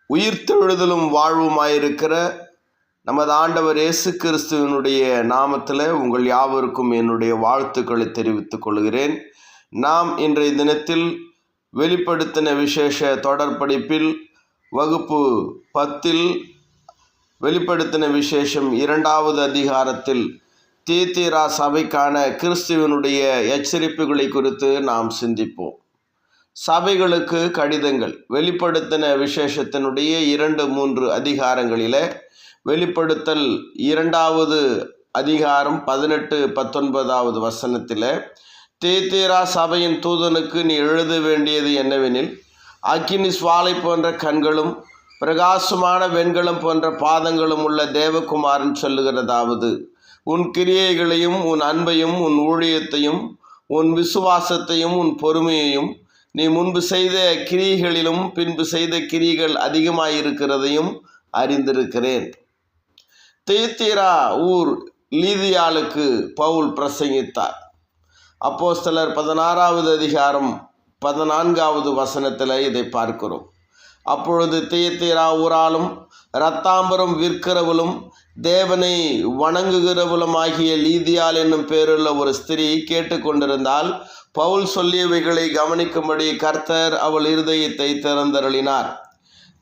உயிர்த்தெழுதலும் வாழ்வுமாயிருக்கிற நமது ஆண்டவர் இயேசு கிறிஸ்துவினுடைய நாமத்தில் உங்கள் யாவருக்கும் என்னுடைய வாழ்த்துக்களை தெரிவித்துக் கொள்கிறேன். நாம் இன்றைய தினத்தில் வெளிப்படுத்தின விசேஷ தொடர் படிப்பில் வகுப்பு 10 வெளிப்படுத்தின விசேஷம் 2வது அதிகாரத்தில் தியத்தீரா சபைக்கான கிறிஸ்துவினுடைய எச்சரிப்புகளை குறித்து நாம் சிந்திப்போம். சபைகளுக்கு கடிதங்கள் வெளிப்படுத்தின விசேஷத்தினுடைய 2-3 அதிகாரங்களில் வெளிப்படுத்தல் 2வது அதிகாரம் 18-19 வசனத்தில் தியத்தீரா சபையின் தூதனுக்கு நீ எழுத வேண்டியது என்னவெனில், அக்கினி சுவாலை போன்ற கண்களும் பிரகாசமான வெண்கலம் போன்ற பாதங்களும் உள்ள தேவகுமாரன் சொல்லுகிறதாவது, உன் கிரியைகளையும் உன் அன்பையும் உன் ஊழியத்தையும் உன் விசுவாசத்தையும் உன் பொறுமையையும் நீ முன்பு செய்த கிரியைகளிலும் பின்பு செய்த கிரியைகள் அதிகமாயிருக்கிறதையும் அறிந்திருக்கிறேன். தியத்தீரா ஊர் லீதியாளுக்கு பவுல் பிரசங்கித்தார். அப்போஸ்தலர் 16வது அதிகாரம் 14வது வசனத்தில் இதை பார்க்கிறோம். அப்பொழுது தியத்தீரா ஊராலும் இரத்தாம்பரம் விற்கிறவளும் தேவனை வணங்குகிறவளும் ஆகிய லீதியாள் என்னும் பேருள்ள ஒரு ஸ்திரீ கேட்டுக்கொண்டிருந்தால், பவுல் சொல்லியவைகளை கவனிக்கும்படி கர்த்தர் அவள் இருதயத்தை திறந்தருளினார்.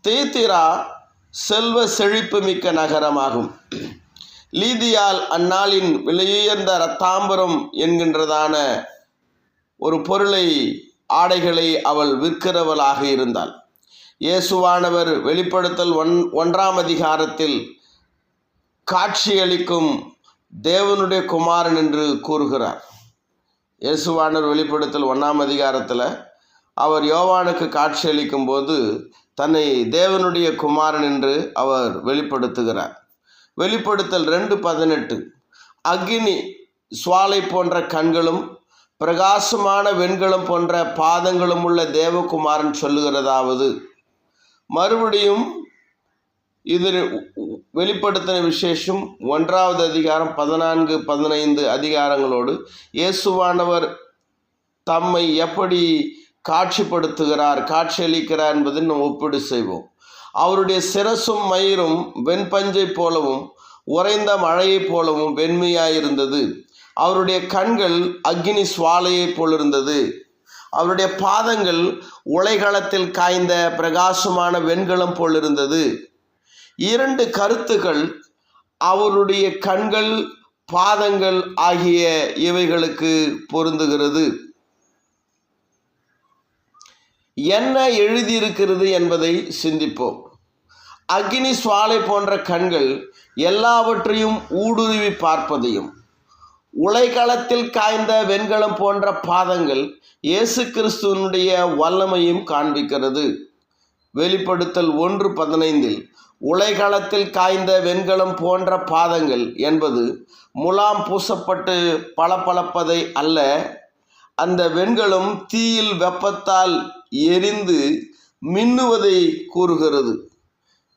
தியத்தீரா செல்வ செழிப்பு மிக்க நகரமாகும். லீதியாள் அந்நாளின் விலையுயர்ந்த இரத்தாம்பரம் என்கின்றதான ஒரு பொருளை, ஆடைகளை அவள் விற்கிறவளாக இருந்தாள். இயேசுவானவர் வெளிப்படுத்தல் 1ஆம் அதிகாரத்தில் காட்சியளிக்கும் தேவனுடைய குமாரன் என்று கூறுகிறார். இயேசுவானவர் வெளிப்படுத்தல் 1ஆம் அதிகாரத்தில் அவர் யோவானுக்கு காட்சியளிக்கும் போது தன்னை தேவனுடைய குமாரன் என்று அவர் வெளிப்படுத்துகிறார். வெளிப்படுத்தல் 2:18 அக்கினி சுவாலை போன்ற கண்களும் பிரகாசமான வெண்கலம் போன்ற பாதங்களும் உள்ள தேவகுமாரன் சொல்லுகிறதாவது. மறுபடியும் இது வெளிப்படுத்தின விசேஷம் 1வது அதிகாரம் 14-15 அதிகாரங்களோடு இயேசுவானவர் தம்மை எப்படி காட்சியளிக்கிறார் என்பதை நாம் ஒப்பீடு செய்வோம். அவருடைய சிரசும் மயிரும் வெண்பஞ்சை போலவும் உறைந்த மழையைப் போலவும் வெண்மையாயிருந்தது. அவருடைய கண்கள் அக்கினி சுவாலையைப் போலிருந்தது. அவருடைய பாதங்கள் உலைகளத்தில் காய்ந்த பிரகாசமான வெண்கலம் போலிருந்தது. 2 கருத்துக்கள் அவருடைய கண்கள், பாதங்கள் ஆகிய இவைகளுக்கு பொருந்துகிறது. என்ன எழுதியிருக்கிறது என்பதை சிந்திப்போம். அக்கினி சுவாலை போன்ற கண்கள் எல்லாவற்றையும் ஊடுருவி பார்ப்பதையும், உலைகளத்தில் காய்ந்த வெண்கலம் போன்ற பாதங்கள் இயேசு கிறிஸ்துவனுடைய வல்லமையும் காண்பிக்கிறது. வெளிப்படுத்தல் 1:15 உலைகளத்தில் காய்ந்த வெண்கலம் போன்ற பாதங்கள் என்பது முலாம் பூசப்பட்டு பளபளப்பதை அல்ல, அந்த வெண்கலம் தீயில் வெப்பத்தால் எரிந்து மின்னுவதை கூறுகிறது.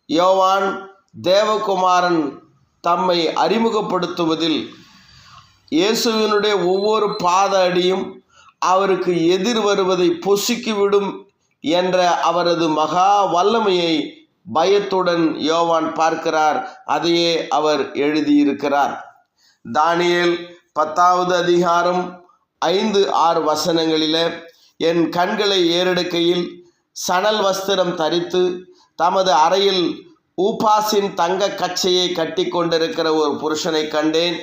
யோவான் தேவகுமாரன் தம்மை அறிமுகப்படுத்துவதில் இயேசுவினுடைய ஒவ்வொரு பாத அடியும் அவருக்கு எதிர் வருவதை பொசுக்கிவிடும் என்ற அவரது மகா வல்லமையை பயத்துடன் யோவான் பார்க்கிறார். அதையே அவர் எழுதியிருக்கிறார். தானியேல் 10வது அதிகாரம் 5-6 வசனங்களில், என் கண்களை ஏறெடுக்கையில் சணல் வஸ்திரம் தரித்து தமது அறையில் ஊபாசின் தங்க கச்சையை கட்டி கொண்டிருக்கிற ஒரு புருஷனை கண்டேன்.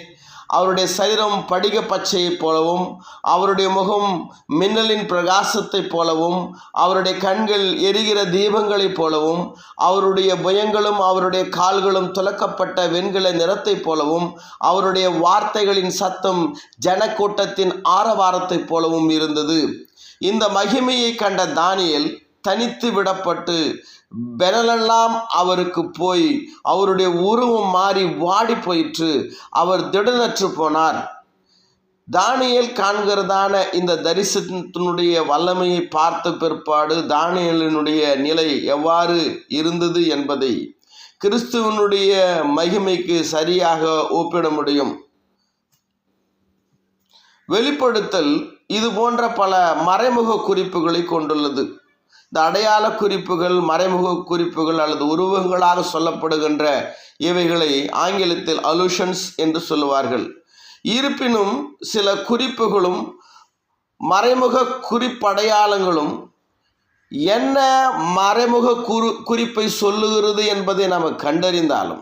அவருடைய சரீரம் படிக பச்சையைப் போலவும் அவருடைய முகம் மின்னலின் பிரகாசத்தைப் போலவும் அவருடைய கண்கள் எரிகிற தீபங்களைப் போலவும் அவருடைய புயங்களும் அவருடைய கால்களும் துலக்கப்பட்ட வெண்கல நிறத்தைப் போலவும் அவருடைய வார்த்தைகளின் சத்தம் ஜனக்கூட்டத்தின் ஆரவாரத்தைப் போலவும் இருந்தது. இந்த மகிமையை கண்ட தானியேல் தனித்து விடப்பட்டு பெறலெல்லாம் அவருக்கு போய் அவருடைய உருவம் மாறி வாடி போயிற்று. அவர் திடனற்று போனார். தானியேல் காண்கிறதான இந்த தரிசனத்தினுடைய வல்லமையை பார்த்த பிற்பாடு தானியேலினுடைய நிலை எவ்வாறு இருந்தது என்பதை கிறிஸ்துவனுடைய மகிமைக்கு சரியாக ஒப்பிட முடியும். வெளிப்படுத்தல் இது போன்ற பல மறைமுக குறிப்புகளை கொண்டுள்ளது. இந்த அடையாள குறிப்புகள், மறைமுக குறிப்புகள் அல்லது உருவங்களாக சொல்லப்படுகின்ற இவைகளை ஆங்கிலத்தில் அலுஷன்ஸ் என்று சொல்லுவார்கள். இருப்பினும் சில குறிப்புகளும் மறைமுக குறிப்படையாளங்களும் என்ன மறைமுக குறிப்பை சொல்லுகிறது என்பதை நாம் கண்டறிந்தாலும்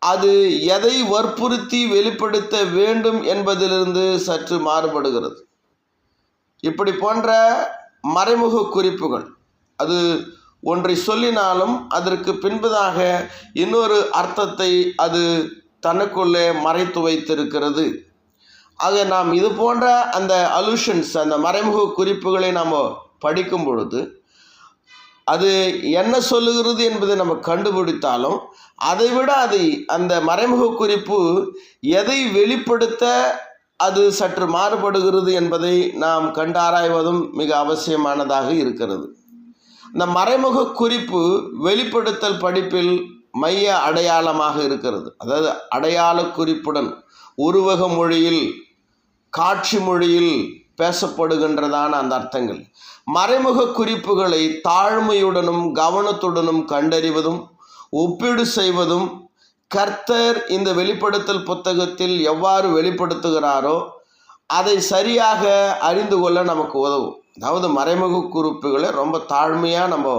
அது எதை வற்புறுத்தி வெளிப்படுத்த வேண்டும் என்பதிலிருந்து சற்று மாறுபடுகிறது. இப்படி போன்ற மறைமுக குறிப்புகள் அது ஒன்றை சொல்லினாலும் அதற்கு பின்பதாக இன்னொரு அர்த்தத்தை அது தனக்குள்ளே மறைத்து வைத்திருக்கிறது. ஆக நாம் இது போன்ற அந்த அலுஷன்ஸ், அந்த மறைமுக குறிப்புகளை நாம் படிக்கும் பொழுது அது என்ன சொல்லுகிறது என்பதை நம்ம கண்டுபிடித்தாலும் அதைவிட அந்த மறைமுக குறிப்பு எதை வெளிப்படுத்த அது சற்று மாறுபடுகிறது என்பதை நாம் கண்டாராய்வதும் மிக அவசியமானதாக இருக்கிறது. இந்த மறைமுக குறிப்பு வெளிப்படுத்தல் படிப்பில் மைய அடையாளமாக இருக்கிறது. அதாவது அடையாள குறிப்புடன் உருவக மொழியில், காட்சி மொழியில் பேசப்படுகின்றதான அந்த அர்த்தங்கள். மறைமுக குறிப்புகளை தாழ்மையுடனும் கவனத்துடனும் கண்டறிவதும் ஒப்பீடு செய்வதும் கர்த்தர் இந்த வெளிப்படுத்தல் புத்தகத்தில் எவ்வாறு வெளிப்படுத்துகிறாரோ அதை சரியாக அறிந்து கொள்ள நமக்கு உதவும். அதாவது மறைமுக குறிப்புகளை ரொம்ப தாழ்மையாக நம்ம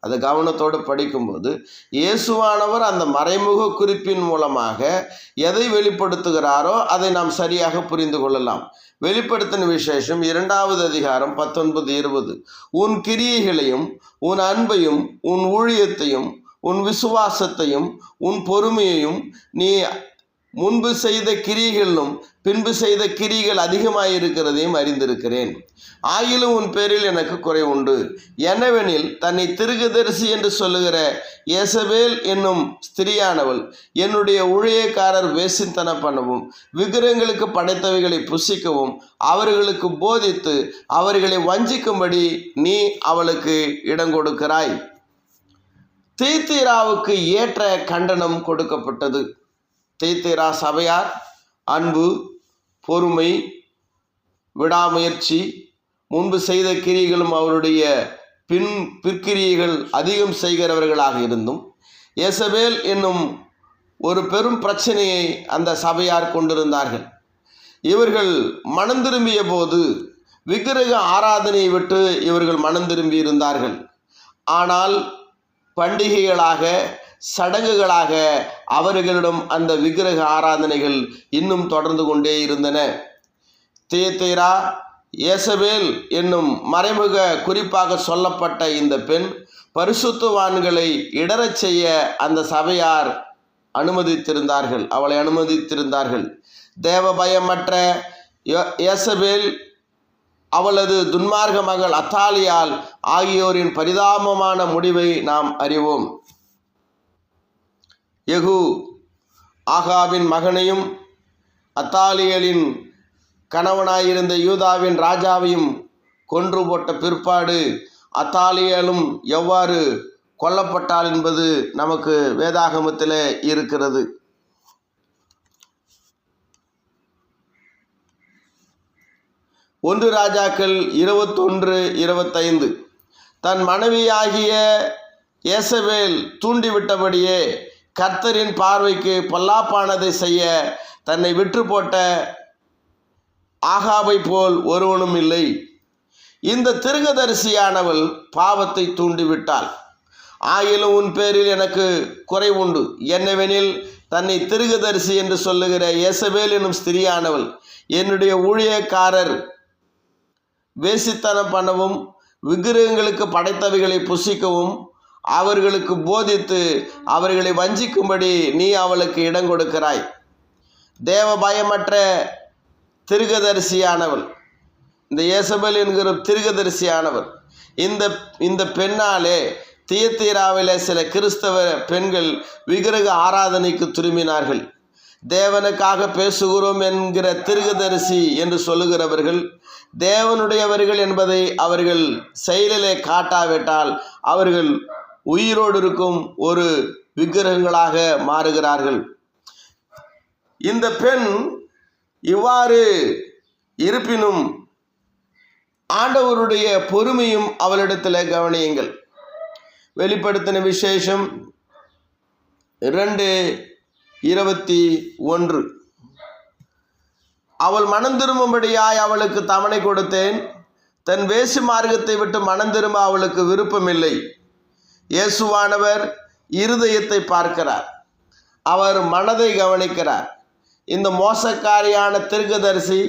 அதை கவனத்தோடு படிக்கும்போது இயேசுவானவர் அந்த மறைமுக குறிப்பின் மூலமாக எதை வெளிப்படுத்துகிறாரோ அதை நாம் சரியாக புரிந்து கொள்ளலாம். வெளிப்படுத்தின விசேஷம் 2வது அதிகாரம் 19-20. உன் கிரியைகளையும் உன் அன்பையும் உன் ஊழியத்தையும் உன் விசுவாசத்தையும் உன் பொறுமையையும் நீ முன்பு செய்த கிரிகளிலும் பின்பு செய்த கிரிகள் அதிகமாயிருக்கிறதையும் அறிந்திருக்கிறேன். ஆயிலும் உன் பேரில் எனக்கு குறை உண்டு. என்னவெனில் தன்னை தீர்க்கதரிசி என்று சொல்லுகிற யேசபேல் என்னும் ஸ்திரியானவள் என்னுடைய ஊழியக்காரர் வேசித்தனம் பண்ணவும் விக்கிரகங்களுக்கு படைத்தவைகளை புசிக்கவும் அவர்களுக்கு போதித்து அவர்களை வஞ்சிக்கும்படி நீ அவளுக்கு இடம் கொடுக்கிறாய். தீத்திராவுக்கு ஏற்ற கண்டனம் கொடுக்கப்பட்டது. தீத்திரா சபையார் அன்பு, பொறுமை, விடாமுயற்சி, முன்பு செய்த கிரியைகளும் அவருடைய பிற்கிரியைகள் அதிகம் செய்கிறவர்களாக இருந்தும் யேசபேல் என்னும் ஒரு பெரும் பிரச்சனையை அந்த சபையார் கொண்டிருந்தார்கள். இவர்கள் மனம் திரும்பிய போது விக்கிரக ஆராதனையை விட்டு இவர்கள் மனம் திரும்பி இருந்தார்கள். ஆனால் பண்டிகைகளாக, சடங்குகளாக அவர்களிடம் அந்த விக்கிரக ஆராதனைகள் இன்னும் தொடர்ந்து கொண்டே இருந்தன. தீத்திரா, யேசபேல் என்னும் மறைமுக குறிப்பாக சொல்லப்பட்ட இந்த பெண் பரிசுத்தவான்களை இடரச் செய்ய அந்த சபையார் அவளை அனுமதித்திருந்தார்கள். தேவ பயமற்ற யேசபேல், அவளது துன்மார்க்க மகள் அத்தாலியால் ஆகியோரின் பரிதாபமான முடிவை நாம் அறிவோம். யெகூ ஆகாபின் மகனையும் அத்தாலியலின் கணவனாயிருந்த யூதாவின் ராஜாவையும் கொன்று போட்ட பிற்பாடு அத்தாலியலும் எவ்வாறு கொல்லப்பட்டாள் என்பது நமக்கு வேதாகமத்தில் இருக்கிறது. ஒன்று ராஜாக்கள் 21:25. தன் மனைவியாகிய யேசபேல் தூண்டிவிட்டபடியே கர்த்தரின் பார்வைக்கு பொல்லாப்பானதை செய்ய தன்னை விற்று போட்ட ஆகாபை போல் ஒருவனும் இல்லை. இந்த தீர்க்கதரிசியானவள் பாவத்தை தூண்டிவிட்டாள். ஆயிலும் உன் பேரில் எனக்கு குறை உண்டு. என்னவெனில் தன்னை தீர்க்கதரிசி என்று சொல்லுகிற யேசபேல் என்னும் ஸ்திரியானவள் என்னுடைய ஊழியக்காரர் வேசித்தனம் பண்ணவும் விக்கிரகங்களுக்கு படைத்தவைகளை புசிக்கவும் அவர்களுக்கு போதித்து அவர்களை வஞ்சிக்கும்படி நீ அவளுக்கு இடம் கொடுக்கிறாய். தேவ பயமற்ற தீர்க்கதரிசியானவள், இந்த யேசபேல் என்கிற தீர்க்கதரிசியானவள், இந்த பெண்ணாலே தியத்தீராவில் சில கிறிஸ்தவ பெண்கள் விக்கிரக ஆராதனைக்கு திரும்பினார்கள். தேவனுக்காக பேசுகிறோம் என்கிற தீர்க்கதரிசி என்று சொல்லுகிறவர்கள் தேவனுடையவர்கள் என்பதை அவர்கள் செயலிலே காட்டாவிட்டால் அவர்கள் உயிரோடு இருக்கும் ஒரு விக்கிரகங்களாக மாறுகிறார்கள். இந்த பெண் இவ்வாறு இருப்பினும் ஆண்டவருடைய பொறுமையும் அவளிடத்தில் கவனியுங்கள். வெளிப்படுத்தின விசேஷம் 2:21. அவள் மனம் திரும்பும்படியாய் அவளுக்கு தவணை கொடுத்தேன். தன் வேசி மார்க்கத்தை விட்டு மனம் திரும்ப அவளுக்கு விருப்பமில்லை. இயேசுவானவர் இருதயத்தை பார்க்கிறார், அவர் மனதை கவனிக்கிறார். இந்த மோசக்காரியான தீர்க்கதரிசி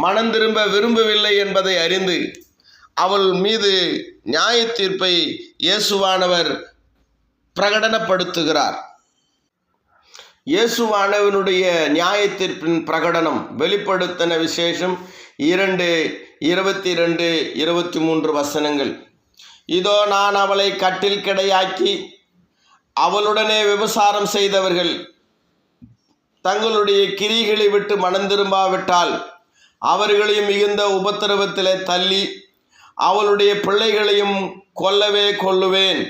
மனம் திரும்ப விரும்பவில்லை என்பதை அறிந்து அவள் மீது நியாய தீர்ப்பை இயேசுவானவர் பிரகடனப்படுத்துகிறார். இயேசுவானவனுடைய நியாய தீர்ப்பின் பிரகடனம் வெளிப்படுத்தின விசேஷம் 2:22-23 வசனங்கள். இதோ நான் அவளை கட்டில் கிடையாக்கி அவளுடனே விபசாரம் செய்தவர்கள் தங்களுடைய கிரிகளை விட்டு மனம் திரும்பாவிட்டால் அவர்களையும் மிகுந்த உபத்திரவத்திலே தள்ளி அவளுடைய பிள்ளைகளையும் கொல்லவே கொல்லுவேன்.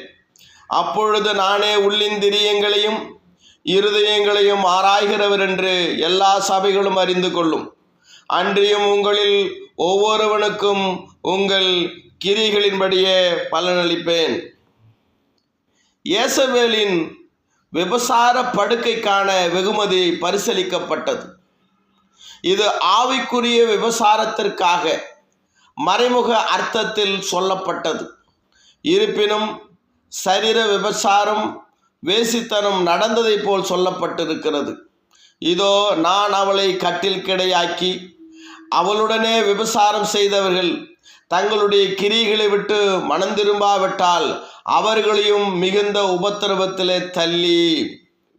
அப்பொழுது நானே உள்ளிந்திரியங்களையும் இருதயங்களையும் ஆராய்கிறவர் என்று எல்லா சபைகளும் அறிந்து கொள்ளும். அன்றியும் உங்களில் ஒவ்வொருவனுக்கும் உங்கள் கிரிகளின்படியே பலனளிப்பேன். இயேசபேலின் விபசார படுக்கைக்கான வெகுமதி பரிசளிக்கப்பட்டது. இது ஆவிக்குரிய விபசாரத்திற்காக மறைமுக அர்த்தத்தில் சொல்லப்பட்டது. இருப்பினும் சரீர விபசாரம் வேசித்தனம் நடந்ததை போல் சொல்லப்பட்டிருக்கிறது. இதோ நான் அவளை கட்டில் கிடையாக்கி அவளுடனே விபசாரம் செய்தவர்கள் தங்களுடைய கிரிகளை விட்டு மனம் திரும்பாவிட்டால் அவர்களையும் மிகுந்த உபத்திரவத்திலே தள்ளி.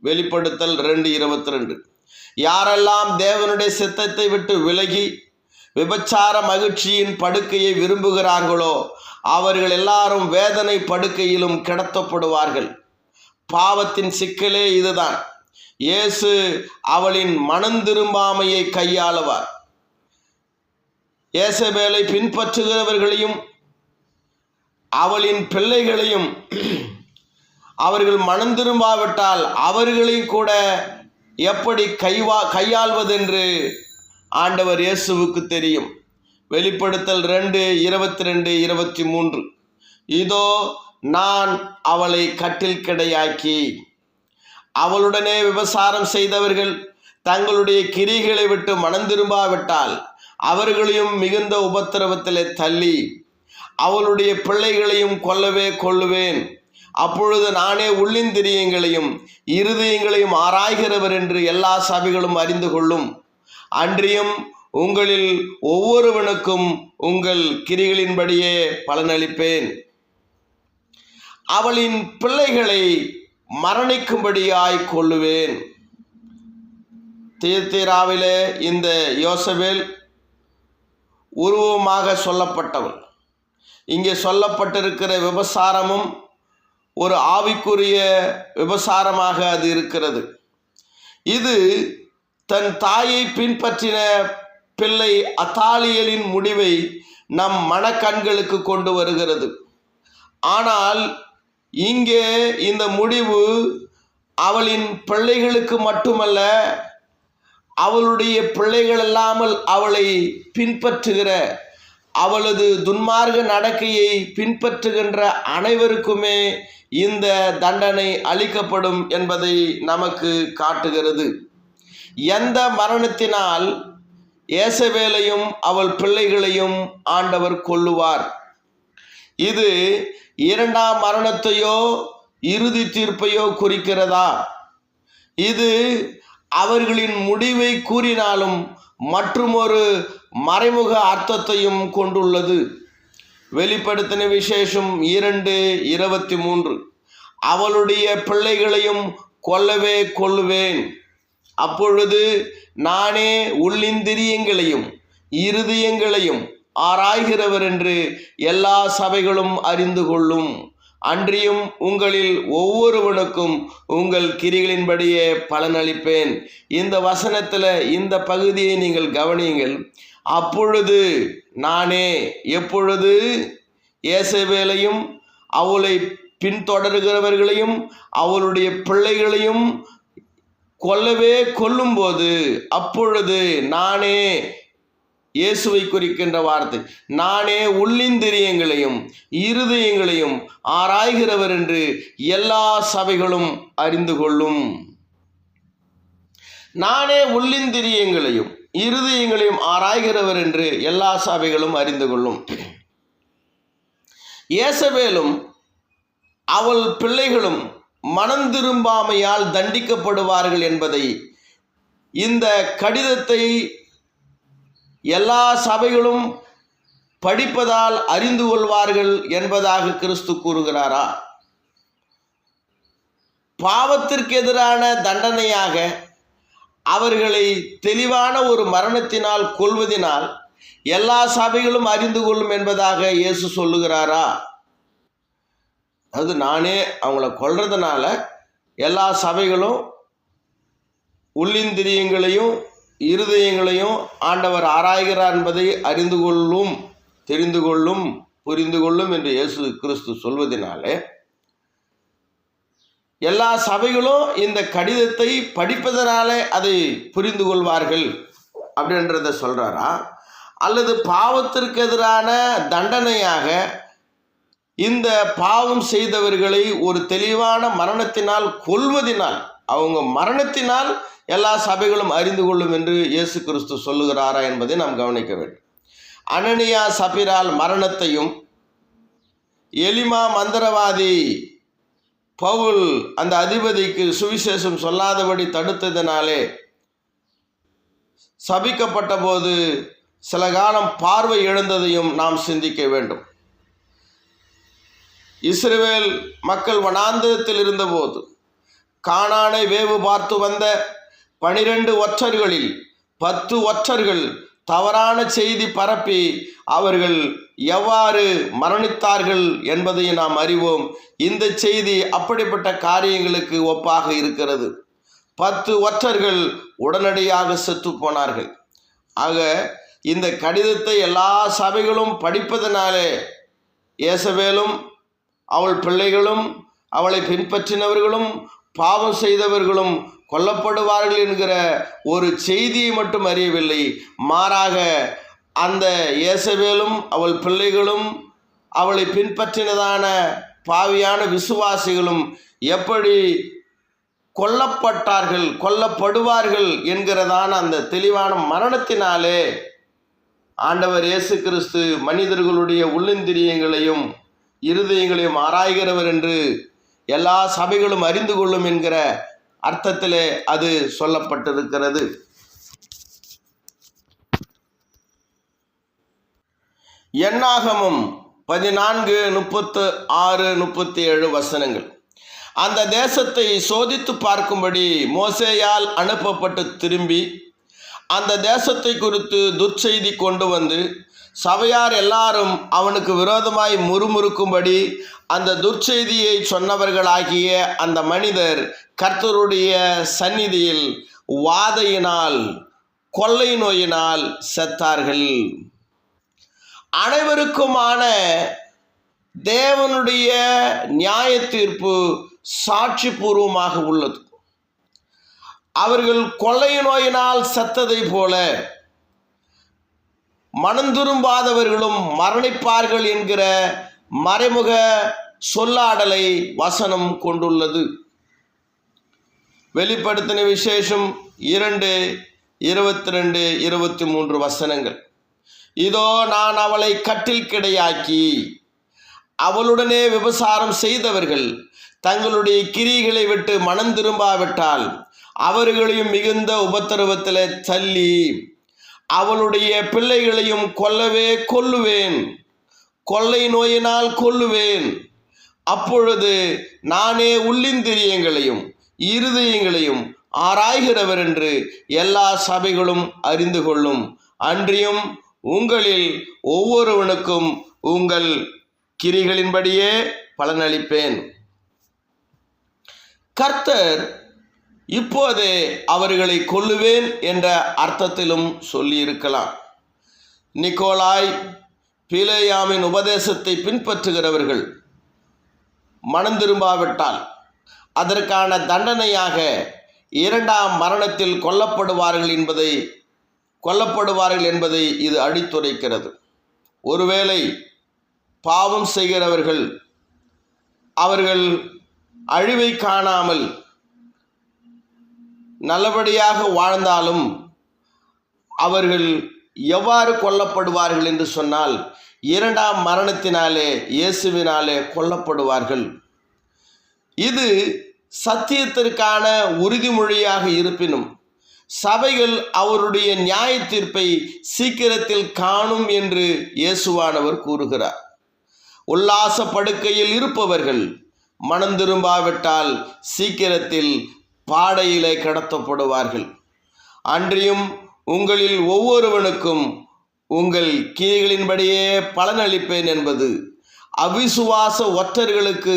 வெளிப்படுத்தல் 2:22. யாரெல்லாம் தேவனுடைய சித்தத்தை விட்டு விலகி விபச்சார மகிழ்ச்சியின் படுக்கையை விரும்புகிறார்களோ அவர்கள் எல்லாரும் வேதனை படுக்கையிலும் கிடத்தப்படுவார்கள். பாவத்தின் சிக்கலே இதுதான். இயேசு அவளின் மனம் திரும்பாமையை கையாளுவார். இயேசபேலை பின்பற்றுகிறவர்களையும் அவளின் பிள்ளைகளையும் அவர்கள் மனம் திரும்பாவிட்டால் அவர்களையும் கூட எப்படி கையாள்வதென்று ஆண்டவர் இயேசுவுக்கு தெரியும். வெளிப்படுத்தல் 2:22-23. இதோ நான் அவளை கட்டில் கிடையாக்கி அவளுடனே விபசாரம் செய்தவர்கள் தங்களுடைய கிரிகளை விட்டு மனம் திரும்பாவிட்டால் அவர்களையும் மிகுந்த உபத்திரவத்திலே தள்ளி அவளுடைய பிள்ளைகளையும் கொல்லவே கொல்லுவேன். அப்பொழுது நானே உள்ளிந்திரியங்களையும் இருதயங்களையும் ஆராய்கிறவர் என்று எல்லா சபைகளும் அறிந்து கொள்ளும். அன்றியும் உங்களில் ஒவ்வொருவனுக்கும் உங்கள் கிரிகளின்படியே பலனளிப்பேன். அவளின் பிள்ளைகளை மரணிக்கும்படியாய் கொல்லுவேன். தியத்தீராவிலே இந்த யோசபேல் உருவமாக சொல்லப்பட்டவள். இங்கே சொல்லப்பட்டிருக்கிற விபசாரமும் ஒரு ஆவிக்குரிய விபசாரமாக அது இருக்கிறது. இது தன் தாயை பின்பற்றின பிள்ளை அத்தாலியலின் முடிவை நம் மனக்கண்களுக்கு கொண்டு வருகிறது. ஆனால் இங்கே இந்த முடிவு அவளின் பிள்ளைகளுக்கு மட்டுமல்ல, அவளுடைய பிள்ளைகள் அல்லாமல் அவளை பின்பற்றுகிற அவளது துன்மார்க்க நடக்கையை பின்பற்றுகின்ற அனைவருக்குமே இந்த தண்டனை அளிக்கப்படும் என்பதை நமக்கு காட்டுகிறது. எந்த மரணத்தினால் இயேசபேலையும் அவள் பிள்ளைகளையும் ஆண்டவர் கொல்லுவார்? இது இரண்டாம் மரணத்தையோ இறுதி தீர்ப்பையோ குறிக்கிறதா? இது அவர்களின் முடிவை கூறினாலும் மற்றுமொரு மறைமுக அர்த்தத்தையும் கொண்டுள்ளது. வெளிப்படுத்தின விசேஷம் 2:23. அவளுடைய பிள்ளைகளையும் கொல்லவே கொல்லுவேன். அப்பொழுது நானே உள்ளிந்திரியங்களையும் இருதயங்களையும் ஆராய்கிறவர் என்று எல்லா சபைகளும் அறிந்து கொள்ளும். அன்றியும் உங்களில் ஒவ்வொருவனுக்கும் உங்கள் கிரிகளின்படியே பலனளிப்பேன். இந்த வசனத்தில் இந்த பகுதியை நீங்கள் கவனியுங்கள். அப்பொழுது நானே, எப்பொழுது? இயேசபேலையும் அவளை பின்தொடர்கிறவர்களையும் அவளுடைய பிள்ளைகளையும் கொல்லவே கொல்லும்போது, அப்பொழுது நானே இயேசுவை குறிக்கின்ற வார்த்தை. நானே உள்ளிந்திரியங்களையும் இருதயங்களையும் ஆராய்கிறவர் என்று எல்லா சபைகளும் அறிந்து கொள்ளும். நானே உள்ளிந்திரியங்களையும் இருதயங்களையும் ஆராய்கிறவர் என்று எல்லா சபைகளும் அறிந்து கொள்ளும். யேசபேலும் அவள் பிள்ளைகளும் மனம் திரும்பாமையால் தண்டிக்கப்படுவார்கள் என்பதை இந்த கடிதத்தை எல்லா சபைகளும் படிப்பதால் அறிந்து கொள்வார்கள் என்பதாக கிறிஸ்து கூறுகிறாரா? பாவத்திற்கு எதிரான தண்டனையாக அவர்களை தெளிவான ஒரு மரணத்தினால் கொல்வதினால் எல்லா சபைகளும் அறிந்து கொள்ளும் என்பதாக இயேசு சொல்லுகிறாரா? அது நானே அவங்கள கொல்றதுனால எல்லா சபைகளும் உள்ளிந்திரியங்களையும் இருதயங்களையும் ஆண்டவர் ஆராய்கிறார் என்பதை அறிந்து கொள்ளும், தெரிந்து கொள்ளும், புரிந்து கொள்ளும் என்று இயேசு கிறிஸ்து சொல்வதனாலே எல்லா சபைகளும் இந்த கடிதத்தை படிப்பதனாலே அதை புரிந்து கொள்வார்கள் அப்படின்றத சொல்றாரா? அல்லது பாவத்திற்கு எதிரான தண்டனையாக இந்த பாவம் செய்தவர்களை ஒரு தெளிவான மரணத்தினால் கொல்வதினால், அவங்க மரணத்தினால் எல்லா சபைகளும் அறிந்து கொள்ளும் என்று இயேசு கிறிஸ்து சொல்லுகிறாரா என்பதை நாம் கவனிக்க வேண்டும். அனனியா சபிரால் மரணத்தையும் எலிமா மந்திரவாதி பவுல் அந்த அதிபதிக்கு சுவிசேஷம் சொல்லாதபடி தடுத்ததினாலே சபிக்கப்பட்ட போது சில காலம் பார்வை இழந்ததையும் நாம் சிந்திக்க வேண்டும். இஸ்ரவேல் மக்கள் வனாந்தரத்தில் இருந்தபோது கானானை வேவு பார்த்து வந்த 12 ஒற்றர்களில் 10 ஒற்றர்கள் தவறான செய்தி பரப்பி அவர்கள் எவ்வாறு மரணித்தார்கள் என்பதை நாம் அறிவோம். இந்த செய்தி அப்படிப்பட்ட காரியங்களுக்கு ஒப்பாக இருக்கிறது. 10 ஒற்றர்கள் உடனடியாக செத்து போனார்கள். ஆக இந்த கடிதத்தை எல்லா சபைகளும் படிப்பதனாலே யேசபேலும் அவள் பிள்ளைகளும் அவளை பின்பற்றினவர்களும் பாவம் செய்தவர்களும் கொல்லப்படுவார்கள் என்கிற ஒரு செய்தியை மட்டும் அறியவில்லை, மாறாக அந்த யேசபேலும் அவள் பிள்ளைகளும் அவளை பின்பற்றினதான பாவியான விசுவாசிகளும் எப்படி கொல்லப்படுவார்கள் என்கிறதான அந்த தெளிவான மரணத்தினாலே ஆண்டவர் இயேசு கிறிஸ்து மனிதர்களுடைய உள்ளிந்திரியங்களையும் இருதயங்களையும் ஆராய்கிறவர் என்று எல்லா சபைகளும் அறிந்து கொள்ளும் என்கிற அர்த்தத்திலே அது சொல்லப்பட்டிருக்கிறது. என்னாகமம் 14:36-37 வசனங்கள். அந்த தேசத்தை சோதித்து பார்க்கும்படி மோசேயால் அனுப்பப்பட்டு திரும்பி அந்த தேசத்தை குறித்து துர்ச்செய்தி கொண்டு வந்து சபையார் எல்லாரும் அவனுக்கு விரோதமாய் முறுமுறுக்கும்படி அந்த துர்ச்செய்தியை சொன்னவர்களாகிய அந்த மனிதர் கர்த்தருடைய சந்நிதியில் வாதையினால் கொள்ளை நோயினால் செத்தார்கள். அனைவருக்குமான தேவனுடைய நியாய தீர்ப்பு சாட்சி பூர்வமாக உள்ளது. அவர்கள் கொள்ளை நோயினால் செத்ததை போல மனந்துரும்பாதவர்களும் மரணிப்பார்கள் என்கிற மறைமுக சொல்லாடலை வசனம் கொண்டுள்ளது. வெளிப்படுத்தின விசேஷம் 2:22-23 வசனங்கள். இதோ நான் அவளை கட்டில் கிடையாக்கி அவளுடனே விபசாரம் செய்தவர்கள் தங்களுடைய கிரிகளை விட்டு மனம் திரும்பாவிட்டால் அவர்களையும் மிகுந்த உபத்திரவத்தில் தள்ளி அவளுடைய பிள்ளைகளையும் கொல்லுவேன், கொள்ளை நோயினால் கொல்லுவேன். அப்பொழுது நானே உள்ளிந்திரியங்களையும் இருதயங்களையும் ஆராய்கிறவர் என்று எல்லா சபைகளும் அறிந்து கொள்ளும். அன்றியும் உங்களில் ஒவ்வொருவனுக்கும் உங்கள் கிரிகளின்படியே பலனளிப்பேன். கர்த்தர் இப்போதே அவர்களை கொல்லுவேன் என்ற அர்த்தத்திலும் சொல்லியிருக்கலாம். நிக்கோலாய் பீலேயாமின் உபதேசத்தை பின்பற்றுகிறவர்கள் மனம் திரும்பாவிட்டால் அதற்கான தண்டனையாக 2ஆம் மரணத்தில் கொல்லப்படுவார்கள் என்பதை கொல்லப்படுவார்கள் என்பதை இது அடித்துரைக்கிறது. ஒருவேளை பாவம் செய்கிறவர்கள் அவர்கள் அழிவை காணாமல் நல்லபடியாக வாழ்ந்தாலும் அவர்கள் எவ்வாறு கொல்லப்படுவார்கள் என்று சொன்னால், இரண்டாம் மரணத்தினாலே, இயேசுவினாலே கொல்லப்படுவார்கள். இது சத்தியத்திற்கான உறுதிமொழியாக இருப்பினும் சபைகள் அவருடைய நியாய தீர்ப்பை சீக்கிரத்தில் காணும் என்று இயேசுவானவர் கூறுகிறார். உல்லாச படுக்கையில் இருப்பவர்கள் மனம் திரும்பாவிட்டால் சீக்கிரத்தில் பாடையிலே கடத்தப்படுவார்கள். அன்றியும் உங்களில் ஒவ்வொருவனுக்கும் உங்கள் கிரியைகளின்படியே பலனளிப்பேன் என்பது அவிசுவாச ஒற்றர்களுக்கு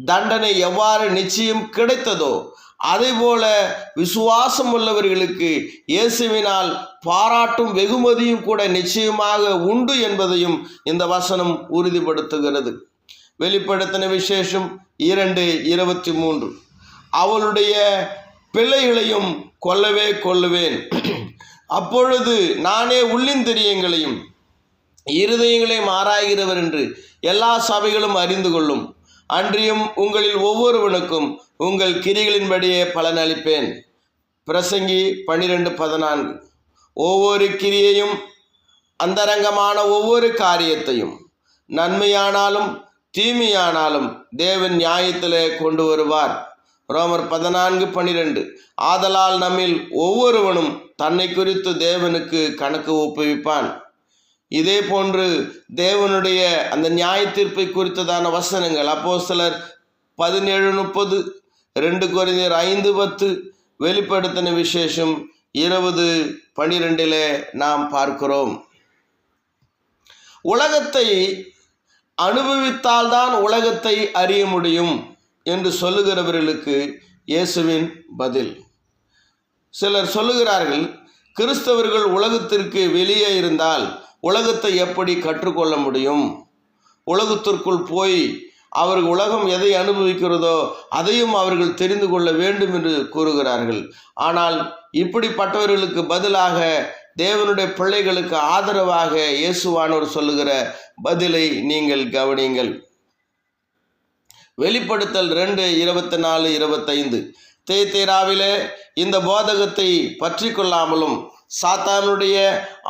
தண்டனை எவ்வாறு நிச்சயம் கிடைத்ததோ அதேபோல விசுவாசம் உள்ளவர்களுக்கு இயேசுவினால் பாராட்டும் வெகுமதியும் கூட நிச்சயமாக உண்டு என்பதையும் இந்த வசனம் உறுதிப்படுத்துகிறது. வெளிப்படுத்தின விசேஷம் 2:23. அவளுடைய பிள்ளைகளையும் கொல்லவே கொல்லுவேன், அப்பொழுது நானே உள்ளிந்திரியங்களையும் இருதயங்களையும் ஆராய்கிறவர் என்று எல்லா சபைகளும் அறிந்து கொள்ளும். அன்றியும் உங்களில் ஒவ்வொருவனுக்கும் உங்கள் கிரிகளின்படியே பலனளிப்பேன். பிரசங்கி 12:14. ஒவ்வொரு கிரியையும் அந்தரங்கமான ஒவ்வொரு காரியத்தையும் நன்மையானாலும் தீமையானாலும் தேவன் நியாயத்திலே கொண்டு வருவார். ரோமர் 14:12. ஆதலால் நம்மில் ஒவ்வொருவனும் தன்னை குறித்து தேவனுக்கு கணக்கு ஒப்புவிப்பான். இதே போன்று தேவனுடைய அந்த நியாய தீர்ப்பை குறித்ததான வசனங்கள் அப்போஸ்தலர் 17:30, 2 கொரிந்தியர் 5:10, வெளிப்படுத்தின விசேஷம் 20:12 நாம் பார்க்கிறோம். உலகத்தை அனுபவித்தால்தான் உலகத்தை அறிய முடியும் என்று சொல்லுகிறவர்களுக்கு இயேசுவின் பதில். சிலர் சொல்லுகிறார்கள், கிறிஸ்தவர்கள் உலகத்திற்கு வெளியே இருந்தால் உலகத்தை எப்படி கற்றுக்கொள்ள முடியும்? உலகத்திற்குள் போய் அவர்கள் உலகம் எதை அனுபவிக்கிறதோ அதையும் அவர்கள் தெரிந்து கொள்ள வேண்டும் என்று கூறுகிறார்கள். ஆனால் இப்படிப்பட்டவர்களுக்கு பதிலாக தேவனுடைய பிள்ளைகளுக்கு ஆதரவாக இயேசுவானவர் சொல்லுகிற பதிலை நீங்கள் கவனியுங்கள். வெளிப்படுத்தல் 2:24-25. தேத்தேராவிலே இந்த போதகத்தை பற்றி கொள்ளாமலும் சாத்தானுடைய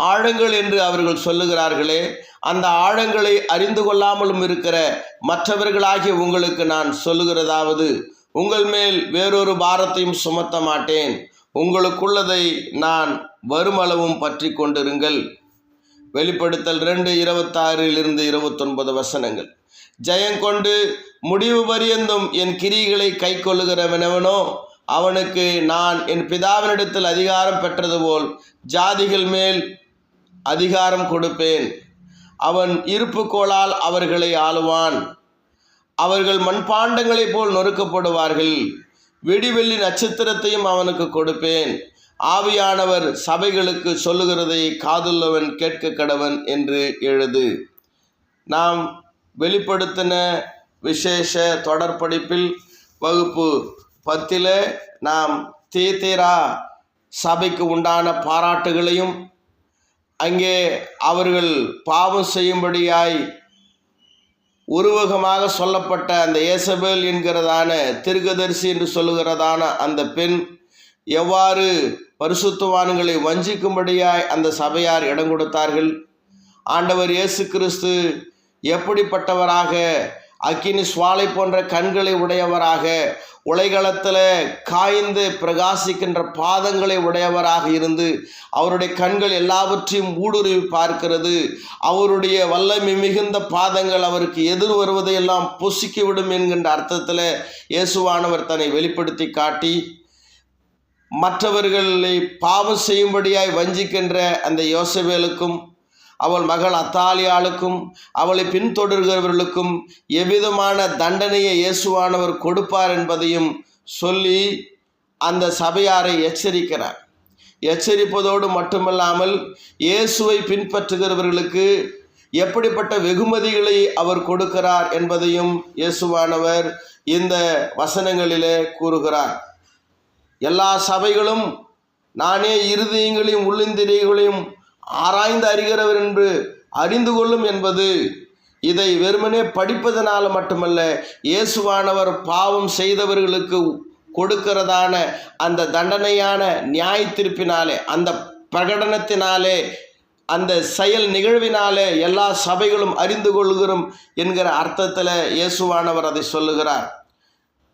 ஆழங்கள் என்று அவர்கள் சொல்லுகிறார்களே, அந்த ஆழங்களை அறிந்து கொள்ளாமலும் இருக்கிற மற்றவர்களாகிய உங்களுக்கு நான் சொல்லுகிறதாவது, உங்கள் மேல் வேறொரு பாரத்தையும் சுமத்த மாட்டேன், உங்களுக்குள்ளதை நான் வருமளவும் பற்றி கொண்டிருங்கள். வெளிப்படுத்தல் 2:26-29 வசனங்கள். ஜெயங்கொண்டு முடிவு பரியந்தும் என் கிரியைகளை கை கொள்ளுகிறவனவனோ அவனுக்கு நான் என் பிதாவினிடத்தில் அதிகாரம் பெற்றது போல் ஜாதிகள் மேல் அதிகாரம் கொடுப்பேன். அவன் இருப்புக்கோளால் அவர்களை ஆளுவான். அவர்கள் மண்பாண்டங்களைப் போல் நொறுக்கப்படுவார்கள். விடிவெள்ளி நட்சத்திரத்தையும் அவனுக்கு கொடுப்பேன். ஆவியானவர் சபைகளுக்கு சொல்லுகிறதை காதுள்ளவன் கேட்க கடவன் என்று எழுது. நாம் வெளிப்படுத்தின விசேஷ தொடர் படிப்பில் வகுப்பு 10 நாம் தேத்தேரா சபைக்கு உண்டான பாராட்டுகளையும் அங்கே அவர்கள் பாவம் செய்யும்படியாய் உருவகமாக சொல்லப்பட்ட அந்த ஏசபேல் என்கிறதான தீர்க்கதரிசி என்று சொல்லுகிறதான அந்த பெண் எவ்வாறு பரிசுத்தவான்களை வஞ்சிக்கும்படியாய் அந்த சபையார் இடம் கொடுத்தார்கள், ஆண்டவர் இயேசு கிறிஸ்து எப்படிப்பட்டவராக அக்கினி சுவாலை போன்ற கண்களை உடையவராக, உலைகளத்தில் காய்ந்து பிரகாசிக்கின்ற பாதங்களை உடையவராக இருந்து அவருடைய கண்கள் எல்லாவற்றையும் ஊடுருவி பார்க்கிறது. அவருடைய வல்லமை மிகுந்த பாதங்கள் அவருக்கு எதிர் வருவதையெல்லாம் பொசுக்கிவிடும் என்கின்ற அர்த்தத்தில் இயேசுவானவர் தன்னை வெளிப்படுத்தி காட்டி மற்றவர்களை பாவம் செய்யும்படியாய் வஞ்சிக்கின்ற அந்த யோசேபேலுக்கும் அவள் மகள் அத்தாலியாளுக்கும் அவளை பின்தொடர்கிறவர்களுக்கும் எவ்விதமான தண்டனையை இயேசுவானவர் கொடுப்பார் என்பதையும் சொல்லி அந்த சபையாரை எச்சரிக்கிறார். எச்சரிப்பதோடு மட்டுமல்லாமல் இயேசுவை பின்பற்றுகிறவர்களுக்கு எப்படிப்பட்ட வெகுமதிகளை அவர் கொடுக்கிறார் என்பதையும் இயேசுவானவர் இந்த வசனங்களிலே கூறுகிறார். எல்லா சபைகளும் நானே இருதயங்களையும் உள்ளிந்திரியங்களையும் ஆராய்ந்து அறிகிறவர் என்று அறிந்து கொள்ளும் என்பது இதை வெறுமனே படிப்பதனால மட்டுமல்ல, இயேசுவானவர் பாவம் செய்தவர்களுக்கு கொடுக்கிறதான அந்த தண்டனையான நியாய தீர்ப்பினாலே, அந்த பிரகடனத்தினாலே, அந்த செயல் நிகழ்வினாலே எல்லா சபைகளும் அறிந்து கொள்கிறோம் என்கிற அர்த்தத்தில் இயேசுவானவர் அதை சொல்லுகிறார்.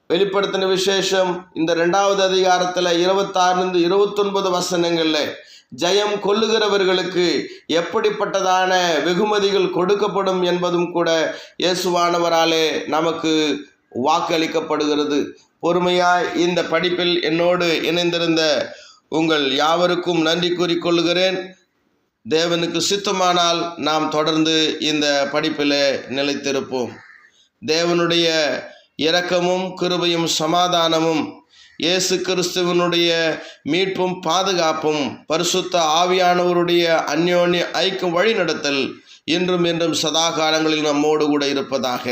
வெளிப்படுத்தின விசேஷம் இந்த 2வது அதிகாரத்தில் 26 29 வசனங்களில் ஜெயம் கொள்ளுகிறவர்களுக்கு எப்படிப்பட்டதான வெகுமதிகள் கொடுக்கப்படும் என்பதும் கூட இயேசுவானவராலே நமக்கு வாக்களிக்கப்படுகிறது. பொறுமையாய் இந்த படிப்பில் என்னோடு இணைந்திருந்த உங்கள் யாவருக்கும் நன்றி கூறிக்கொள்கிறேன். தேவனுக்கு சித்தமானால் நாம் தொடர்ந்து இந்த படிப்பில் நிலைத்திருப்போம். தேவனுடைய இரக்கமும் கிருபையும் சமாதானமும் இயேசு கிறிஸ்துவனுடைய மீட்பும் பாதுகாப்பும் பரிசுத்த ஆவியானவருடைய அந்யோன்ய ஐக்கிய வழிநடத்தல் இன்றும் என்றும் சதா காலங்களில் நம்மோடு கூட இருப்பதாக.